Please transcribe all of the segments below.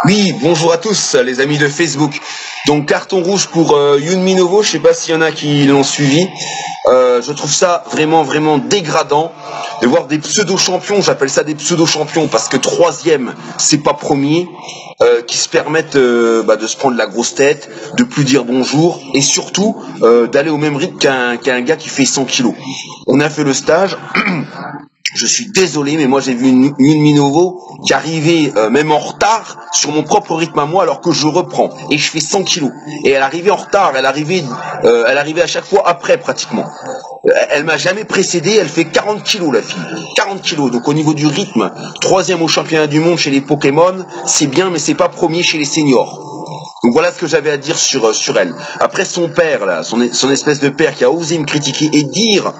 Oui, bonjour à tous les amis de Facebook. Donc carton rouge pour Yoon Minovo, je sais pas s'il y en a qui l'ont suivi. Je trouve ça vraiment dégradant de voir des pseudo-champions, j'appelle ça des pseudo-champions parce que troisième, c'est pas premier, qui se permettent de se prendre la grosse tête, de plus dire bonjour et surtout d'aller au même rythme qu'un gars qui fait 100 kilos. On a fait le stage. Je suis désolé, mais moi j'ai vu une Minovo qui arrivait même en retard sur mon propre rythme à moi alors que je reprends et je fais 100 kilos. Et elle arrivait en retard, elle arrivait à chaque fois après pratiquement. Elle m'a jamais précédé, elle fait 40 kilos la fille, 40 kilos. Donc au niveau du rythme, troisième au championnat du monde chez les Pokémon, c'est bien mais c'est pas premier chez les seniors. Donc voilà ce que j'avais à dire sur elle. Après son père là, son espèce de père qui a osé me critiquer et dire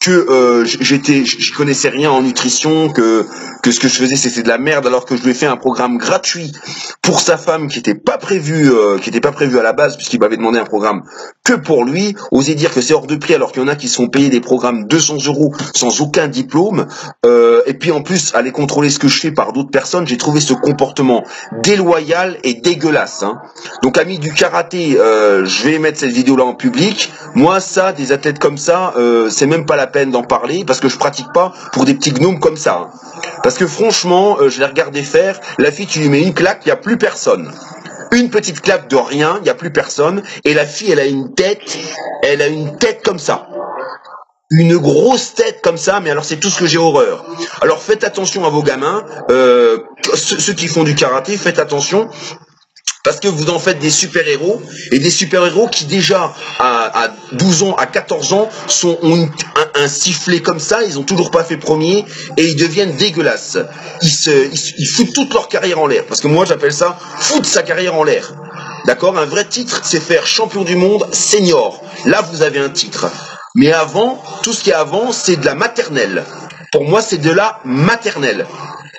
que je connaissais rien en nutrition, que ce que je faisais c'était de la merde alors que je lui ai fait un programme gratuit pour sa femme qui était pas prévu à la base puisqu'il m'avait demandé un programme que pour lui, oser dire que c'est hors de prix alors qu'il y en a qui se font payer des programmes 200 € sans aucun diplôme, et puis en plus aller contrôler ce que je fais par d'autres personnes, j'ai trouvé ce comportement déloyal et dégueulasse, hein. Donc amis du karaté, je vais mettre cette vidéo là en public. Moi ça, des athlètes comme ça, c'est même pas la peine d'en parler parce que je pratique pas pour des petits gnomes comme ça, hein. Parce que franchement, je l'ai regardé faire, la fille tu lui mets une claque, il n'y a plus personne. Une petite claque de rien, il n'y a plus personne, et la fille elle a une tête comme ça. Une grosse tête comme ça, mais alors c'est tout ce que j'ai horreur. Alors faites attention à vos gamins, ceux qui font du karaté, faites attention. Parce que vous en faites des super-héros, et des super-héros qui déjà à 12 ans, à 14 ans, ont un sifflet comme ça, ils ont toujours pas fait premier, et ils deviennent dégueulasses. Ils foutent toute leur carrière en l'air, parce que moi j'appelle ça foutre sa carrière en l'air. D'accord? Un vrai titre, c'est faire champion du monde senior. Là vous avez un titre. Mais avant, tout ce qui est avant, c'est de la maternelle. Pour moi, c'est de la maternelle.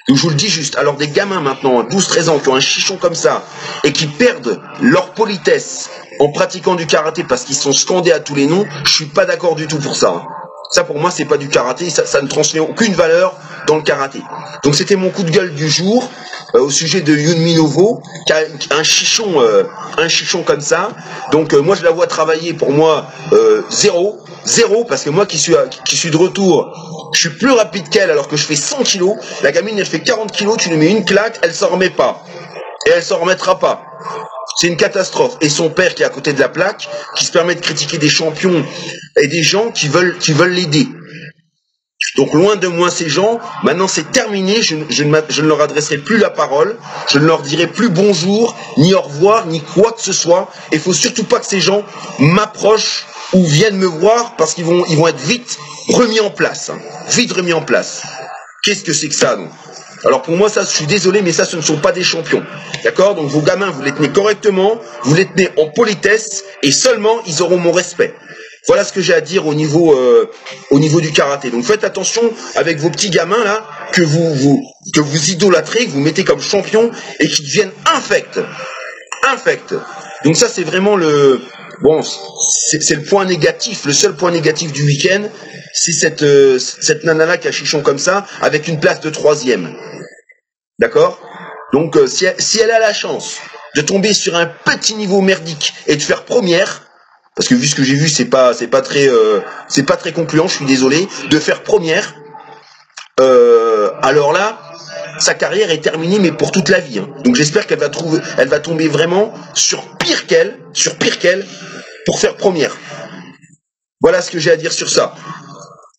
Donc je vous le dis juste, alors des gamins maintenant, 12-13 ans, qui ont un chichon comme ça, et qui perdent leur politesse en pratiquant du karaté parce qu'ils sont scandés à tous les noms, je suis pas d'accord du tout pour ça, hein. Ça pour moi c'est pas du karaté, ça ne transmet aucune valeur dans le karaté. Donc c'était mon coup de gueule du jour, au sujet de Yoon Minovo, qui a un chichon comme ça. Donc moi je la vois travailler, pour moi zéro, parce que moi qui suis de retour, je suis plus rapide qu'elle alors que je fais 100 kilos. La gamine elle fait 40 kilos, tu lui mets une claque, elle s'en remet pas. Et elle s'en remettra pas. C'est une catastrophe. Et son père qui est à côté de la plaque, qui se permet de critiquer des champions et des gens qui veulent l'aider. Donc loin de moi ces gens, maintenant c'est terminé, je ne leur adresserai plus la parole, je ne leur dirai plus bonjour, ni au revoir, ni quoi que ce soit. Et il faut surtout pas que ces gens m'approchent ou viennent me voir parce qu'ils vont être vite remis en place, hein. Vite remis en place. Qu'est-ce que c'est que ça, donc? Alors pour moi, ça, je suis désolé, mais ça, ce ne sont pas des champions. D'accord? Donc vos gamins, vous les tenez correctement, vous les tenez en politesse, et seulement, ils auront mon respect. Voilà ce que j'ai à dire au niveau du karaté. Donc faites attention avec vos petits gamins là, que vous idolâtrez, que vous mettez comme champion, et qui deviennent infects. Donc ça, c'est vraiment c'est le point négatif, le seul point négatif du week-end, c'est cette nana-là qui a chichon comme ça, avec une place de troisième. D'accord? Donc si elle a la chance de tomber sur un petit niveau merdique et de faire première, parce que vu ce que j'ai vu, c'est pas très concluant, je suis désolé, de faire première, alors là, sa carrière est terminée, mais pour toute la vie, hein. Donc j'espère qu'elle va tomber vraiment sur pire qu'elle, pour faire première. Voilà ce que j'ai à dire sur ça.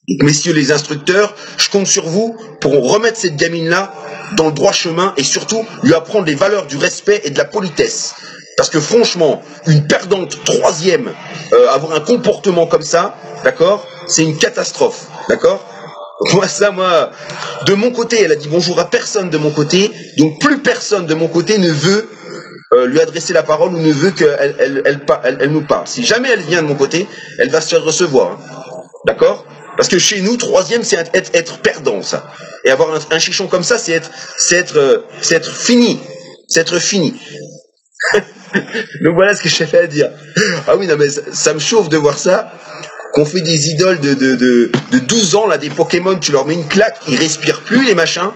Donc, messieurs les instructeurs, je compte sur vous pour remettre cette gamine-là dans le droit chemin et surtout lui apprendre les valeurs du respect et de la politesse. Parce que franchement, une perdante troisième, avoir un comportement comme ça, d'accord, c'est une catastrophe, d'accord. Moi, de mon côté, elle a dit bonjour à personne de mon côté, donc plus personne de mon côté ne veut lui adresser la parole ou ne veut qu'elle nous parle. Si jamais elle vient de mon côté, elle va se faire recevoir, hein. D'accord? Parce que chez nous, troisième, c'est être perdant, ça. Et avoir un chichon comme ça, c'est être fini. C'est être fini. Donc voilà ce que j'ai fait à dire. Ah oui, non mais ça me chauffe de voir ça. Qu'on fait des idoles de 12 ans, là, des Pokémon, tu leur mets une claque, ils respirent plus, les machins.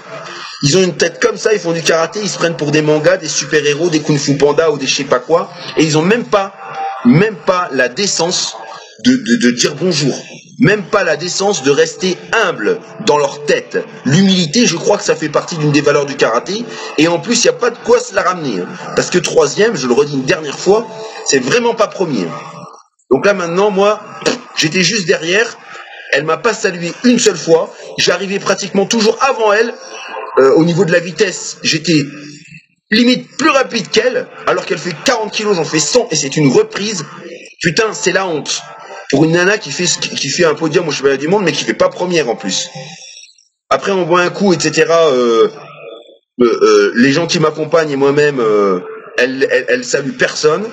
Ils ont une tête comme ça, ils font du karaté, ils se prennent pour des mangas, des super-héros, des kung-fu panda ou des je sais pas quoi, et ils ont même pas la décence de dire bonjour. Même pas la décence de rester humble dans leur tête. L'humilité, je crois que ça fait partie d'une des valeurs du karaté. Et en plus, il n'y a pas de quoi se la ramener. Parce que troisième, je le redis une dernière fois, c'est vraiment pas premier. Donc là maintenant, moi, j'étais juste derrière. Elle m'a pas salué une seule fois. J'arrivais pratiquement toujours avant elle. Au niveau de la vitesse, j'étais limite plus rapide qu'elle. Alors qu'elle fait 40 kilos, j'en fais 100 et c'est une reprise. Putain, c'est la honte. Pour une nana qui fait un podium au championnat du monde, mais qui fait pas première en plus. Après, on boit un coup, etc. Les gens qui m'accompagnent et moi-même, elle salue personne.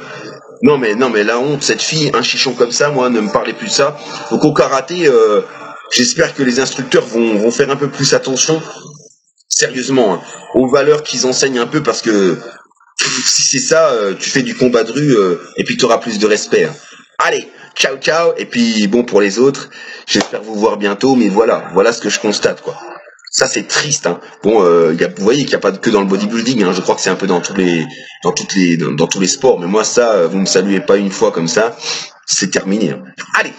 Non mais la honte, cette fille, un chichon comme ça, moi, ne me parlez plus de ça. Donc au karaté, j'espère que les instructeurs vont faire un peu plus attention, sérieusement, hein, aux valeurs qu'ils enseignent un peu, parce que si c'est ça, tu fais du combat de rue et puis tu auras plus de respect. Hein. Allez, ciao ciao, et puis bon pour les autres, j'espère vous voir bientôt, mais voilà ce que je constate, quoi. Ça c'est triste, hein. Bon, vous voyez qu'il n'y a pas que dans le bodybuilding, hein. Je crois que c'est un peu dans tous les sports, mais moi ça, vous me saluez pas une fois comme ça, c'est terminé. Hein. Allez,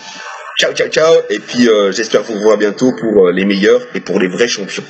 ciao ciao ciao, et puis j'espère vous voir bientôt pour les meilleurs et pour les vrais champions.